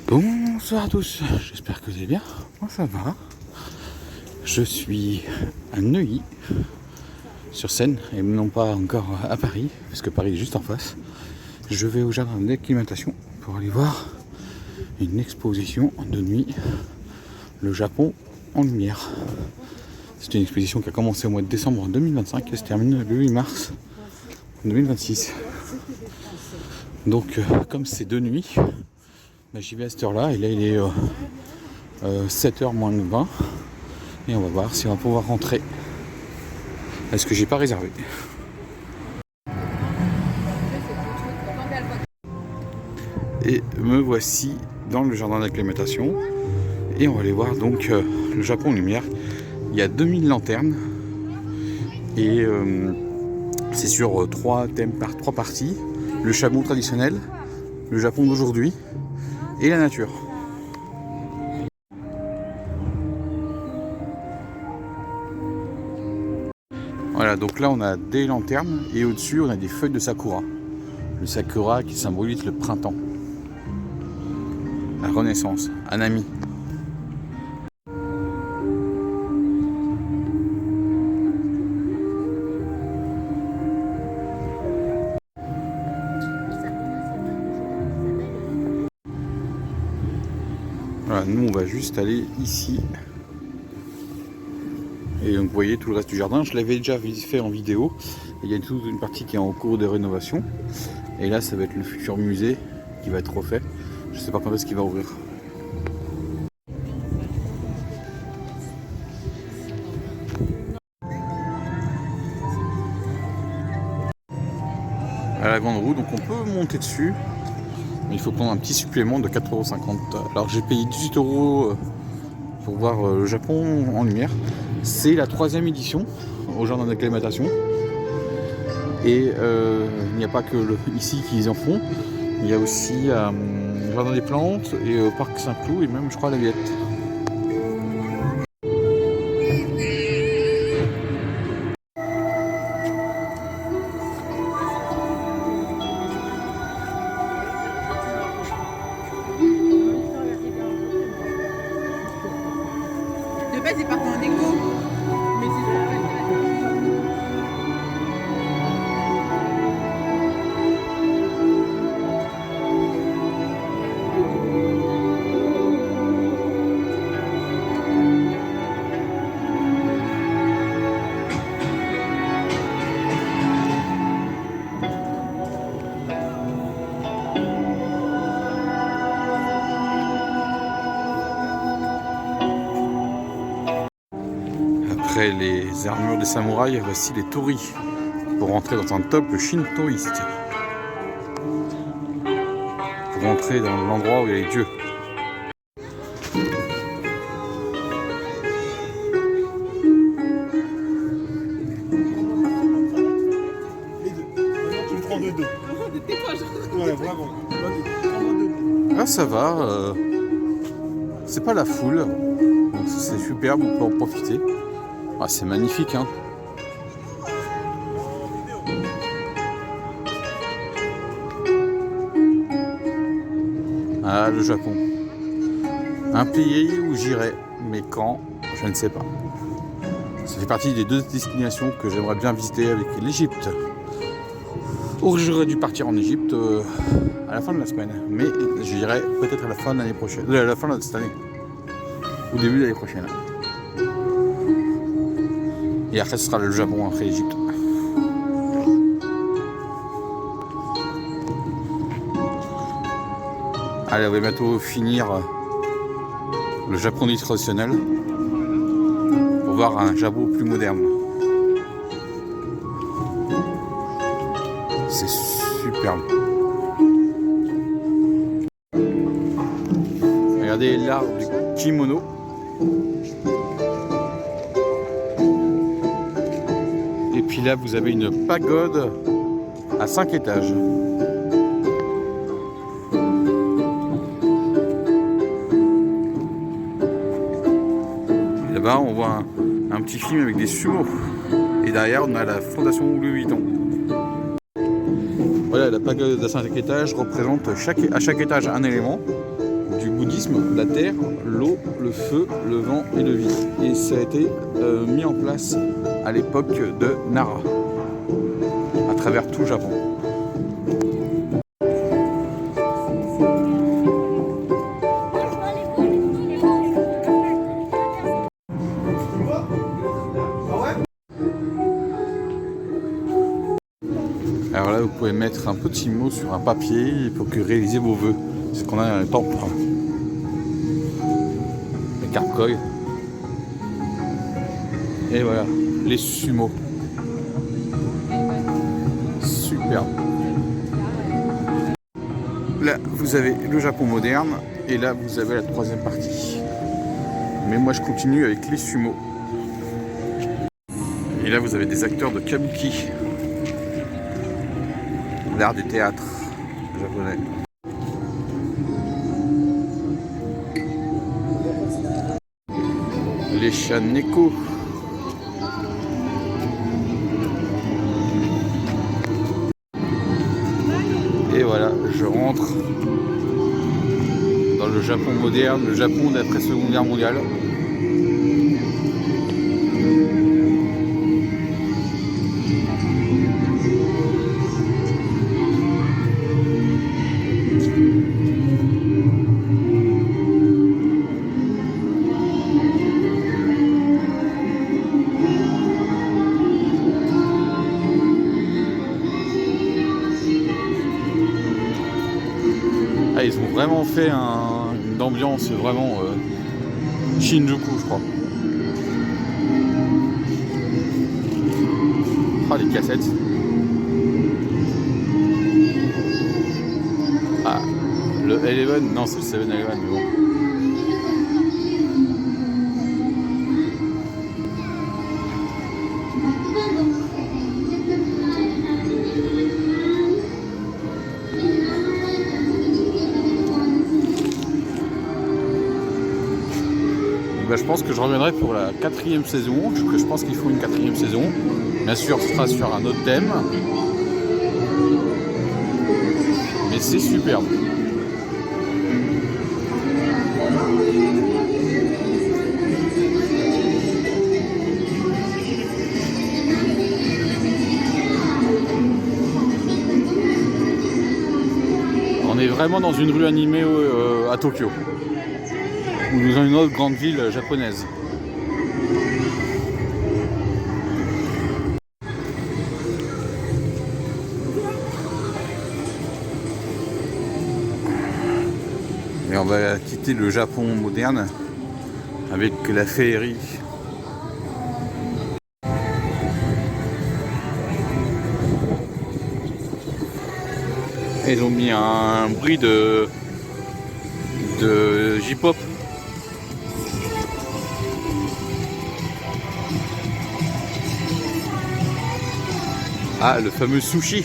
Bonsoir à tous, j'espère que vous allez bien. Moi ça va. Je suis à Neuilly, sur Seine, et non pas encore à Paris, parce que Paris est juste en face. Je vais au jardin d'acclimatation pour aller voir une exposition de nuit, le Japon en lumière. C'est une exposition qui a commencé au mois de décembre 2025 et se termine le 8 mars 2026. Donc comme c'est de nuit, j'y vais à cette heure-là, et là il est 7h moins de 20, et on va voir si on va pouvoir rentrer. Est-ce que j'ai pas réservé? Et me voici dans le jardin d'acclimatation, et on va aller voir donc le Japon en lumière. Il y a 2000 lanternes, et c'est sur 3 thèmes par 3 parties: le chameau traditionnel, le Japon d'aujourd'hui et la nature. Voilà, donc là on a des lanternes et au-dessus on a des feuilles de sakura. Le sakura qui symbolise le printemps, la renaissance, Hanami. Voilà, nous on va juste aller ici. Et donc vous voyez tout le reste du jardin, je l'avais déjà fait en vidéo. Il y a toute une partie qui est en cours de rénovation. Et là ça va être le futur musée qui va être refait. Je sais pas quand est-ce qu'il va ouvrir. À la grande roue, donc on peut monter dessus. Mais il faut prendre un petit supplément de 4,50 €. Alors j'ai payé 18 € pour voir le Japon en lumière. C'est la 3e édition au jardin d'acclimatation. Et il n'y a pas que ici qu'ils en font. Il y a aussi le jardin des plantes et au parc Saint-Cloud et même je crois à la Villette. De base, ils partent en écho. Mais c'est ça. Après les armures des samouraïs, voici les torii pour rentrer dans un temple shintoïste. Pour rentrer dans l'endroit où il y a les dieux. Ouais, vraiment. Ah ça va, c'est pas la foule, donc c'est superbe, on peut en profiter. Ah c'est magnifique hein. Ah le Japon. Un pays où j'irai, mais quand, je ne sais pas. Ça fait partie des 2 destinations que j'aimerais bien visiter avec l'Égypte. Or j'aurais dû partir en Égypte à la fin de la semaine, mais j'irai peut-être à la fin de l'année prochaine, à la fin de cette année, au début de l'année prochaine. Et après ce sera le Japon après l'Égypte. Allez, on va bientôt finir le Japon dit traditionnel pour voir un Japon plus moderne. C'est superbe. Regardez l'art du kimono. Et puis là, vous avez une pagode à 5 étages. Et là-bas, on voit un petit film avec des sumos. Et derrière, on a la fondation Louis Vuitton. Voilà, la pagode à 5 étages représente à chaque étage un élément. du bouddhisme, la terre, l'eau, le feu, le vent et le vide. Et ça a été mis en place à l'époque de Nara, à travers tout le Japon. Alors là, vous pouvez mettre un petit mot sur un papier pour que réaliser vos vœux. C'est ce qu'on a dans les temples. Les carcoy. Et voilà, les sumo. Superbe. Là, vous avez le Japon moderne. Et là, vous avez la troisième partie. Mais moi, je continue avec les sumo. Et là, vous avez des acteurs de kabuki. L'art du théâtre japonais. Les chats Neko. Et voilà, je rentre dans le Japon moderne, le Japon d'après Seconde Guerre mondiale. Ah, ils ont vraiment fait une ambiance vraiment Shinjuku, je crois. Ah, les cassettes. Ah, le Eleven, non, c'est le 7-Eleven, mais bon. Ben, je pense que je reviendrai pour la 4e saison. Je pense qu'il faut une 4e saison. Bien sûr, ce sera sur un autre thème. Mais c'est superbe. On est vraiment dans une rue animée à Tokyo. Ou dans une autre grande ville japonaise. Et on va quitter le Japon moderne avec la féerie. Ils ont mis un bruit de J-pop. Ah, le fameux sushi.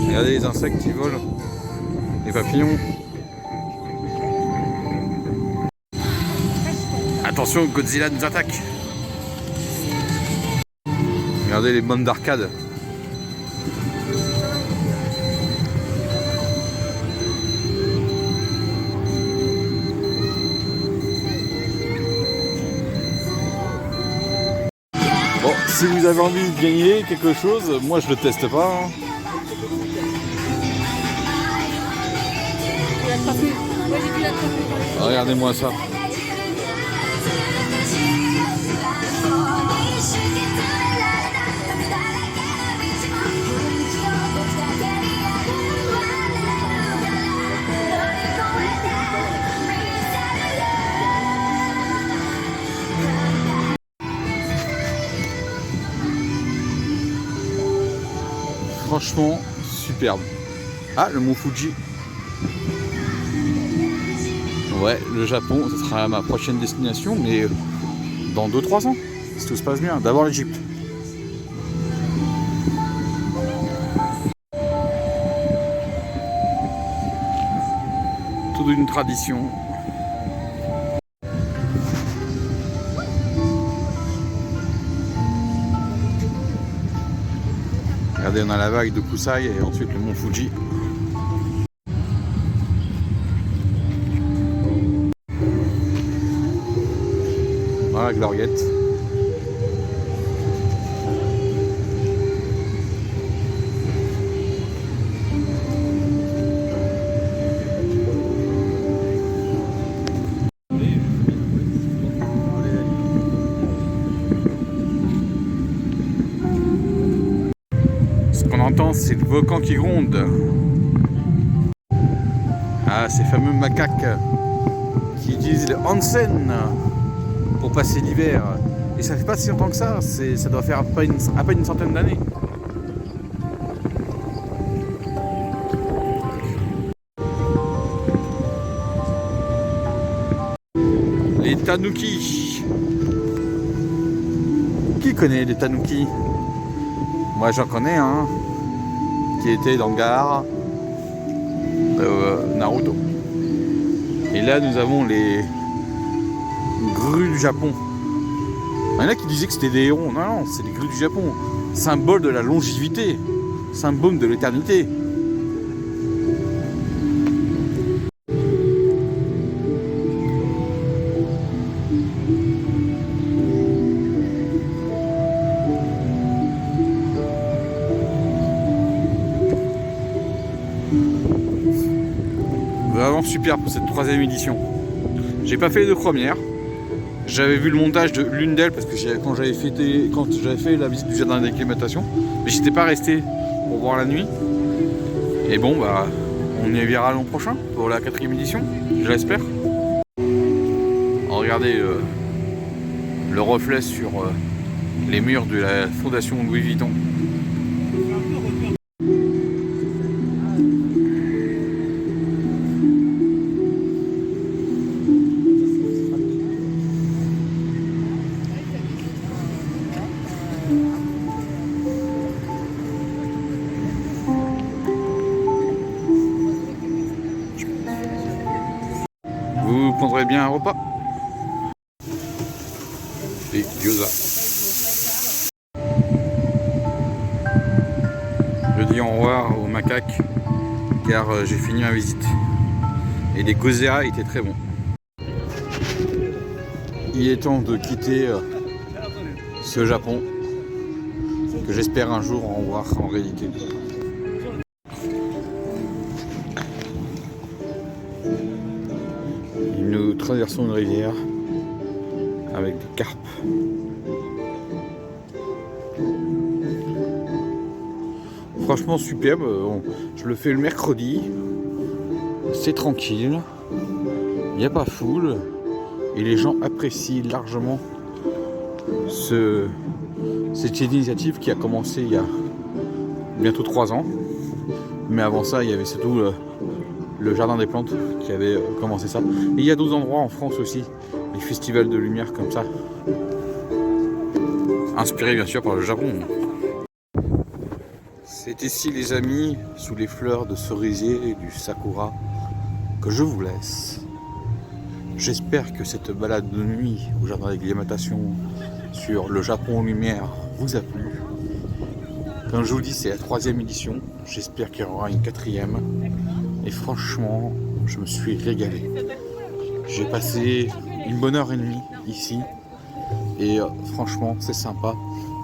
Regardez les insectes qui volent, les papillons. Attention, Godzilla nous attaque. Regardez les bandes d'arcade. Bon, si vous avez envie de gagner quelque chose, moi je le teste pas. Hein. Regardez-moi ça. Franchement, superbe. Ah, le mont Fuji. Ouais, le Japon, ce sera ma prochaine destination, mais dans 2-3 ans, si tout se passe bien. D'abord l'Égypte. d'une tradition. Regardez, on a la vague de Kusai et ensuite le mont Fuji. Voilà, Gloriette. Ce qu'on entend, c'est le volcan qui gronde. Ah, ces fameux macaques qui utilisent le onsen pour passer l'hiver. Et ça fait pas si longtemps que ça, ça doit faire à peine une centaine d'années. Les tanuki. Qui connaît les tanuki? Moi j'en connais un qui était dans Gaara Naruto. Et là nous avons les grues du Japon. Il y en a qui disaient que c'était des hérons. Non, non, c'est les grues du Japon. Symbole de la longévité. Symbole de l'éternité. Vraiment super pour cette 3e édition. J'ai pas fait les 2 premières. J'avais vu le montage de l'une d'elles parce que quand j'avais fait la visite du jardin d'acclimatation, mais j'étais pas resté pour voir la nuit. Et bon bah on y verra l'an prochain pour la 4e édition, je l'espère. Regardez le reflet sur les murs de la fondation Louis Vuitton. Vous prendrez bien un repas. Et gyoza. Je dis au revoir aux macaques car j'ai fini ma visite. Et les gozea étaient très bons. Il est temps de quitter ce Japon que j'espère un jour en voir en réalité. Nous traversons une rivière avec des carpes. Franchement superbe, je le fais le mercredi, c'est tranquille, il n'y a pas foule et les gens apprécient largement cette initiative qui a commencé il y a bientôt 3 ans. Mais avant ça, il y avait surtout le jardin des plantes qui avait commencé ça. Et il y a d'autres endroits en France aussi, les festivals de lumière comme ça, inspirés bien sûr par le Japon. C'est ici les amis, sous les fleurs de cerisier et du sakura, que je vous laisse. J'espère que cette balade de nuit au jardin d'acclimatation sur le Japon en lumière vous a plu. Comme je vous dis, c'est la 3e édition, j'espère qu'il y aura une 4e. Et franchement, je me suis régalé. J'ai passé une bonne heure et demie ici. Et franchement, c'est sympa.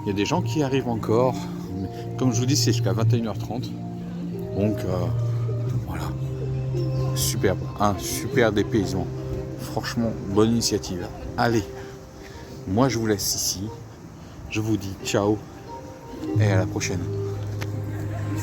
Il y a des gens qui arrivent encore. Mais comme je vous dis, c'est jusqu'à 21h30. Donc voilà. Superbe. Un super dépaysement. Franchement, bonne initiative. Allez, moi je vous laisse ici. Je vous dis ciao et à la prochaine.